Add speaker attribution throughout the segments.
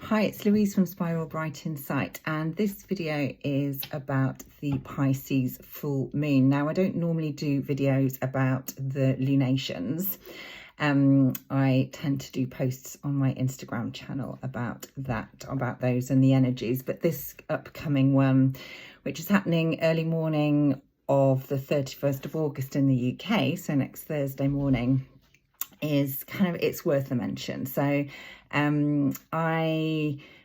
Speaker 1: Hi, it's Louise from Spiral Bright Insight, and this video is about the Pisces full moon. Now, I don't normally do videos about the lunations. I tend to do posts on my Instagram channel about those and the energies, but this upcoming one, which is happening early morning of the 31st of August in the UK, so next Thursday morning, is it's worth a mention. So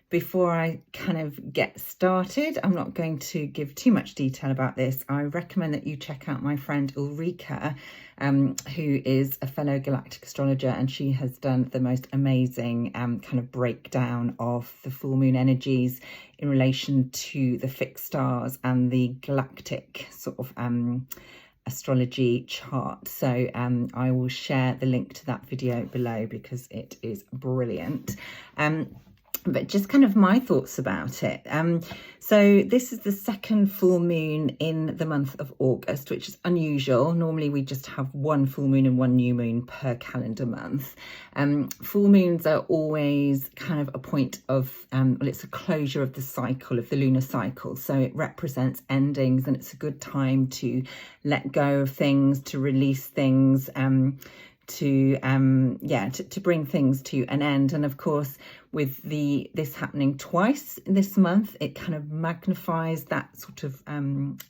Speaker 1: before I kind of get started, I'm not going to give too much detail about this. I recommend that you check out my friend Ulrika, who is a fellow galactic astrologer, and she has done the most amazing kind of breakdown of the full moon energies in relation to the fixed stars and the galactic sort of astrology chart. So I will share the link to that video below because it is brilliant. But just kind of my thoughts about it. So this is the second full moon in the month of August, which is unusual. Normally we just have one full moon and one new moon per calendar month. Full moons are always kind of a point of, well, it's a closure of the cycle, of the lunar cycle. So it represents endings, and it's a good time to let go of things, to release things, to bring things to an end. And of course, with this happening twice this month, it kind of magnifies that sort of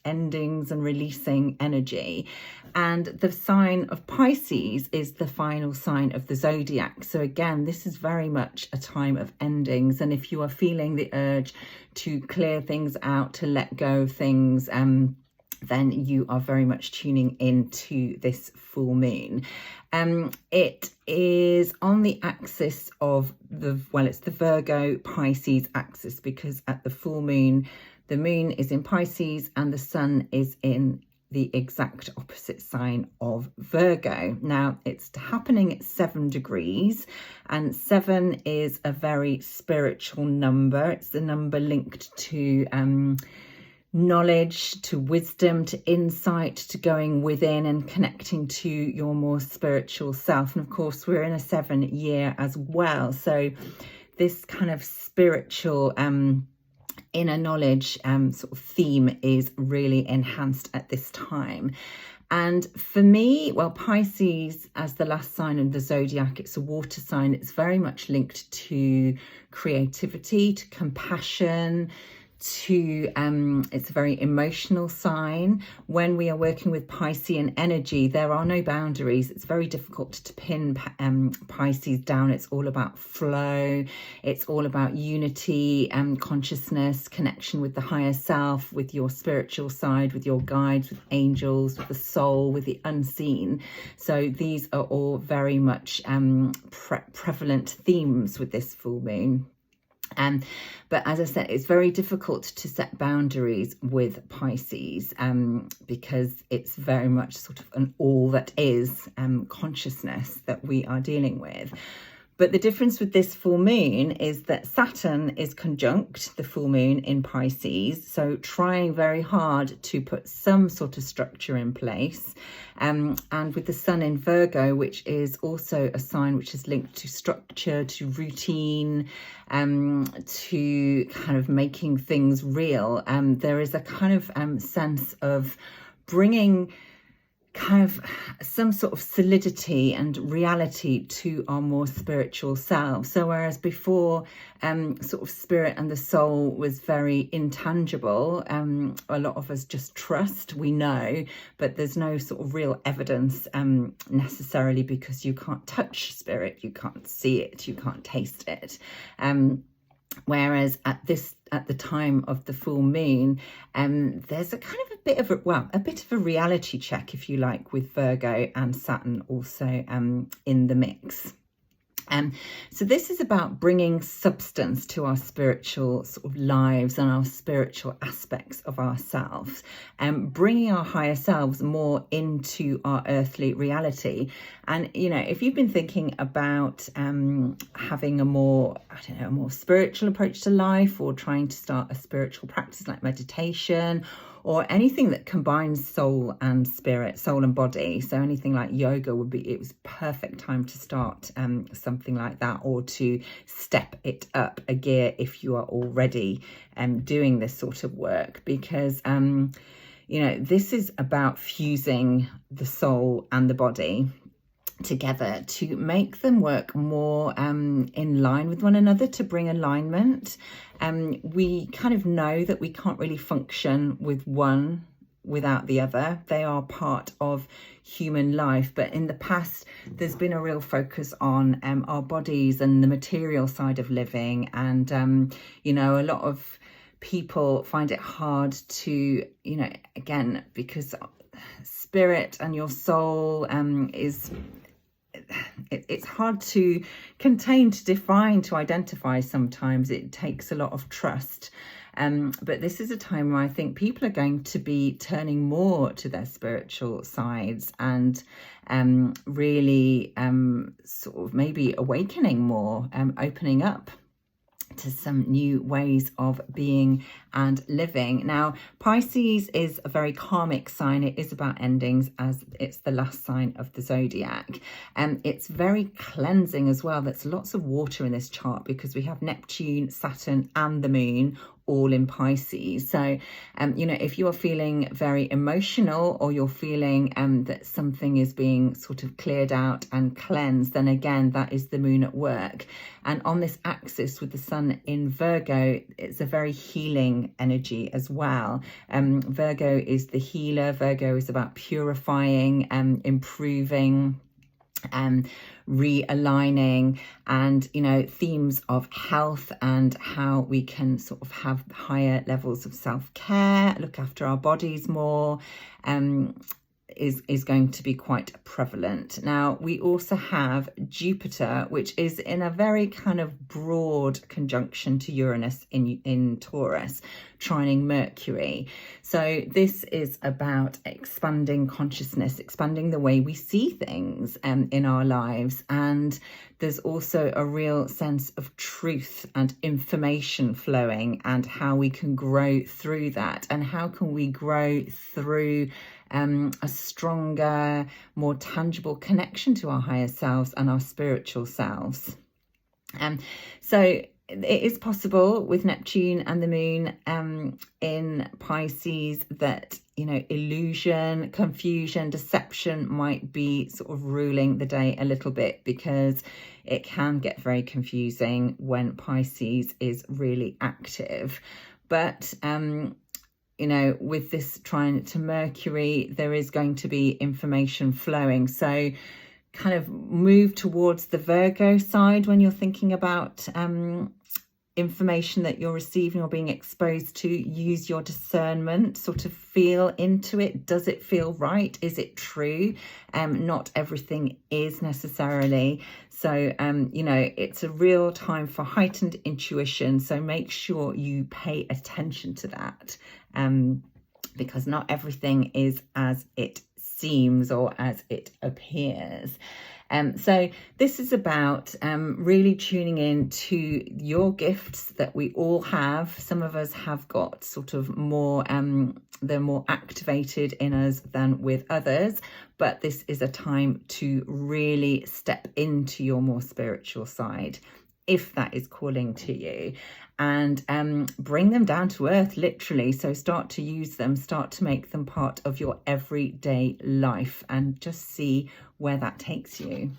Speaker 1: endings and releasing energy. And the sign of Pisces is the final sign of the zodiac. So again, this is very much a time of endings. And if you are feeling the urge to clear things out, to let go of things, then you are very much tuning into this full moon. It is on the axis of it's the Virgo Pisces axis, because at the full moon, the moon is in Pisces and the sun is in the exact opposite sign of Virgo. Now, it's happening at 7 degrees, and 7 is a very spiritual number. It's the number linked to knowledge, to wisdom, to insight, to going within and connecting to your more spiritual self. And of course, we're in a 7-year as well. So this kind of spiritual inner knowledge sort of theme is really enhanced at this time. And for me, well, Pisces, as the last sign of the zodiac, it's a water sign. It's very much linked to creativity, to compassion, it's a very emotional sign. When we are working with Piscean energy, there are no boundaries. It's very difficult to pin Pisces down. It's all about flow. It's all about unity and consciousness, connection with the higher self, with your spiritual side, with your guides, with angels, with the soul, with the unseen. So these are all very much prevalent themes with this full moon. But as I said, it's very difficult to set boundaries with Pisces because it's very much sort of an all that is consciousness that we are dealing with. But the difference with this full moon is that Saturn is conjunct the full moon in Pisces, so trying very hard to put some sort of structure in place. And with the sun in Virgo, which is also a sign which is linked to structure, to routine, to kind of making things real, there is a kind of sense of bringing kind of some sort of solidity and reality to our more spiritual selves. So whereas before sort of spirit and the soul was very intangible, a lot of us just trust, we know, but there's no sort of real evidence necessarily, because you can't touch spirit, you can't see it, you can't taste it. Whereas at the time of the full moon, there's a kind of a bit of a reality check, if you like, with Virgo and Saturn also in the mix. So this is about bringing substance to our spiritual sort of lives and our spiritual aspects of ourselves, and bringing our higher selves more into our earthly reality. And, you know, if you've been thinking about having a more spiritual approach to life, or trying to start a spiritual practice like meditation, or anything that combines soul and spirit, soul and body. So anything like yoga it was perfect time to start something like that, or to step it up a gear if you are already doing this sort of work, because this is about fusing the soul and the body together to make them work more in line with one another, to bring alignment. We kind of know that we can't really function with one without the other. They are part of human life, but in the past there's been a real focus on our bodies and the material side of living, and a lot of people find it hard to, again, because spirit and your soul it's hard to contain, to define, to identify. Sometimes it takes a lot of trust. But this is a time where I think people are going to be turning more to their spiritual sides and really sort of maybe awakening more, opening up to some new ways of being and living. Now, Pisces is a very karmic sign. It is about endings, as it's the last sign of the zodiac. It's very cleansing as well. There's lots of water in this chart because we have Neptune, Saturn and the moon all in Pisces. So, if you are feeling very emotional, or you're feeling that something is being sort of cleared out and cleansed, then again, that is the moon at work. And on this axis with the sun in Virgo, it's a very healing energy as well. Virgo is the healer. Virgo is about purifying, improving, realigning, and themes of health and how we can sort of have higher levels of self-care, look after our bodies more, is going to be quite prevalent. Now, we also have Jupiter, which is in a very kind of broad conjunction to Uranus in Taurus, trining Mercury. So this is about expanding consciousness, expanding the way we see things in our lives. And there's also a real sense of truth and information flowing, and how we can grow through that, and how can we grow through a stronger, more tangible connection to our higher selves and our spiritual selves. So it is possible with Neptune and the moon in Pisces that, illusion, confusion, deception might be sort of ruling the day a little bit, because it can get very confusing when Pisces is really active. But with this trine to Mercury, there is going to be information flowing. So kind of move towards the Virgo side when you're thinking about information that you're receiving or being exposed to. Use your discernment, sort of feel into it. Does it feel right? Is it true? Not everything is necessarily. So, it's a real time for heightened intuition. So make sure you pay attention to that, because not everything is as it seems or as it appears. So this is about really tuning in to your gifts that we all have. Some of us have got sort of more, they're more activated in us than with others, but this is a time to really step into your more spiritual side, if that is calling to you, and bring them down to earth, literally. So start to use them, start to make them part of your everyday life, and just see where that takes you.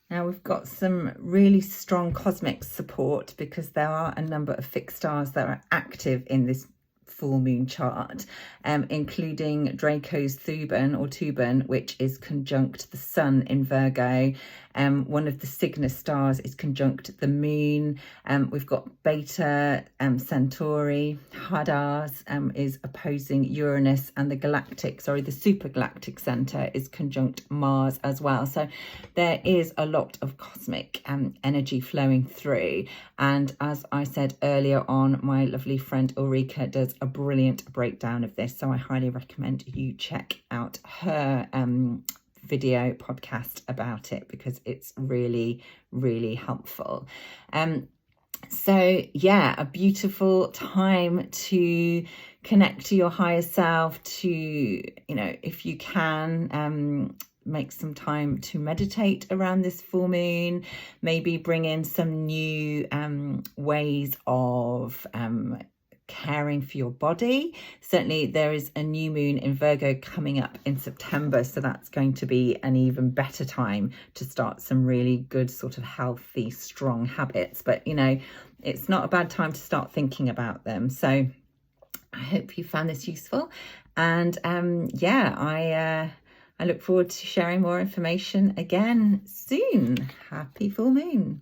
Speaker 1: Now, we've got some really strong cosmic support, because there are a number of fixed stars that are active in this full moon chart, including Draco's Thuban, which is conjunct the sun in Virgo. One of the Cygnus stars is conjunct the moon. We've got Beta Centauri. Hadars is opposing Uranus, and the supergalactic center is conjunct Mars as well. So there is a lot of cosmic energy flowing through. And as I said earlier on, my lovely friend Ulrika does a brilliant breakdown of this. So I highly recommend you check out her video podcast about it, because it's really, really helpful. So yeah, a beautiful time to connect to your higher self, to, you know, if you can, make some time to meditate around this full moon, maybe bring in some new ways of caring for your body. Certainly there is a new moon in Virgo coming up in September, so that's going to be an even better time to start some really good sort of healthy, strong habits. But you know, it's not a bad time to start thinking about them. So I hope you found this useful, and yeah, I look forward to sharing more information again soon. Happy full moon.